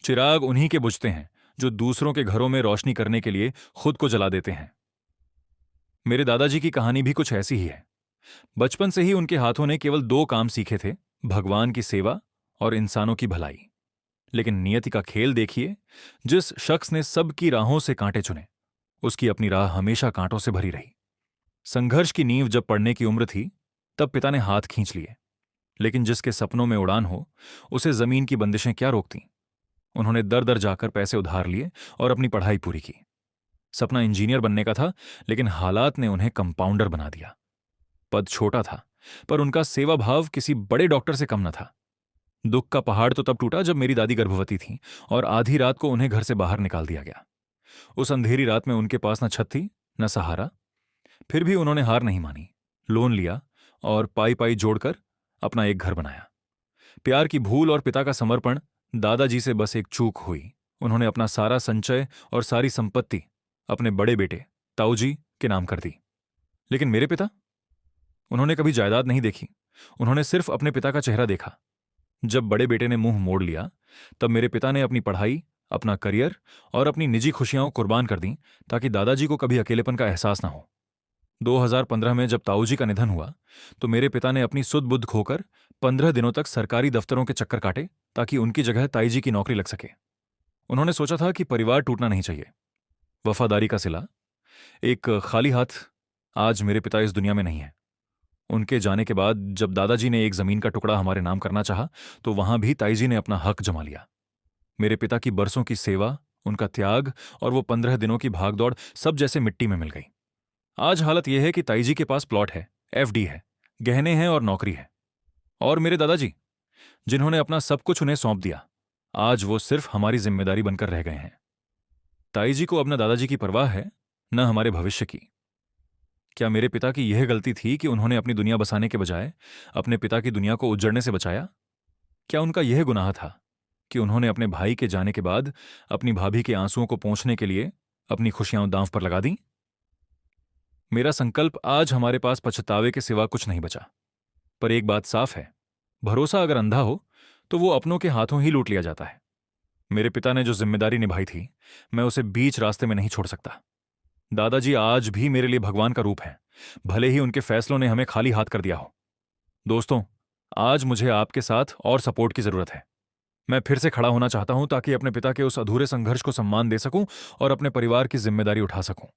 चिराग उन्हीं के बुझते हैं जो दूसरों के घरों में रोशनी करने के लिए खुद को जला देते हैं। मेरे दादाजी की कहानी भी कुछ ऐसी ही है। बचपन से ही उनके हाथों ने केवल दो काम सीखे थे, भगवान की सेवा और इंसानों की भलाई। लेकिन नियति का खेल देखिए, जिस शख्स ने सबकी राहों से कांटे चुने, उसकी अपनी राह हमेशा कांटों से भरी रही। संघर्ष की नींव जब पड़ने की उम्र थी, तब पिता ने हाथ खींच लिए। लेकिन जिसके सपनों में उड़ान हो, उसे जमीन की बंदिशें क्या रोकती। उन्होंने दर दर जाकर पैसे उधार लिए और अपनी पढ़ाई पूरी की। सपना इंजीनियर बनने का था, लेकिन हालात ने उन्हें कंपाउंडर बना दिया। पद छोटा था, पर उनका सेवा भाव किसी बड़े डॉक्टर से कम न था। दुख का पहाड़ तो तब टूटा जब मेरी दादी गर्भवती थी और आधी रात को उन्हें घर से बाहर निकाल दिया गया। उस अंधेरी रात में उनके पास न छत थी न सहारा। फिर भी उन्होंने हार नहीं मानी, लोन लिया और पाई पाई जोड़कर अपना एक घर बनाया। प्यार की भूल और पिता का समर्पण, दादाजी से बस एक चूक हुई। उन्होंने अपना सारा संचय और सारी संपत्ति अपने बड़े बेटे ताऊजी के नाम कर दी। लेकिन मेरे पिता, उन्होंने कभी जायदाद नहीं देखी। उन्होंने सिर्फ अपने पिता का चेहरा देखा। जब बड़े बेटे ने मुंह मोड़ लिया, तब मेरे पिता ने अपनी पढ़ाई, अपना करियर और अपनी निजी खुशियां कुर्बान कर दी, ताकि दादाजी को कभी अकेलेपन का एहसास ना हो। 2015 में जब ताऊजी का निधन हुआ, तो मेरे पिता ने अपनी सुध बुध खोकर 15 दिनों तक सरकारी दफ्तरों के चक्कर काटे, ताकि उनकी जगह ताईजी की नौकरी लग सके। उन्होंने सोचा था कि परिवार टूटना नहीं चाहिए। वफादारी का सिला। एक खाली हाथ आज मेरे पिता इस दुनिया में नहीं है। उनके जाने के बाद जब दादाजी ने एक जमीन का टुकड़ा हमारे नाम करना चाहा, तो वहां भी ताईजी ने अपना हक जमा लिया। मेरे पिता की बरसों की सेवा, उनका त्याग और वो 15 दिनों की भागदौड़ सब जैसे मिट्टी में मिल गई। आज हालत यह है कि ताईजी के पास प्लॉट है, एफडी है, गहने हैं और नौकरी है। और मेरे दादाजी, जिन्होंने अपना सब कुछ उन्हें सौंप दिया, आज वो सिर्फ हमारी जिम्मेदारी बनकर रह गए हैं। ताईजी को अब न दादाजी की परवाह है, न हमारे भविष्य की। क्या मेरे पिता की यह गलती थी कि उन्होंने अपनी दुनिया बसाने के बजाय अपने पिता की दुनिया को उजड़ने से बचाया? क्या उनका यह गुनाह था कि उन्होंने अपने भाई के जाने के बाद अपनी भाभी के आंसुओं को पोंछने के लिए अपनी खुशियां दांव पर लगा दी? मेरा संकल्प आज हमारे पास पछतावे के सिवा कुछ नहीं बचा। पर एक बात साफ है, भरोसा अगर अंधा हो तो वो अपनों के हाथों ही लूट लिया जाता है। मेरे पिता ने जो जिम्मेदारी निभाई थी, मैं उसे बीच रास्ते में नहीं छोड़ सकता। दादाजी आज भी मेरे लिए भगवान का रूप है, भले ही उनके फैसलों ने हमें खाली हाथ कर दिया हो। दोस्तों, आज मुझे आपके साथ और सपोर्ट की जरूरत है। मैं फिर से खड़ा होना चाहता हूं, ताकि अपने पिता के उस अधूरे संघर्ष को सम्मान दे सकूं और अपने परिवार की जिम्मेदारी उठा सकूं।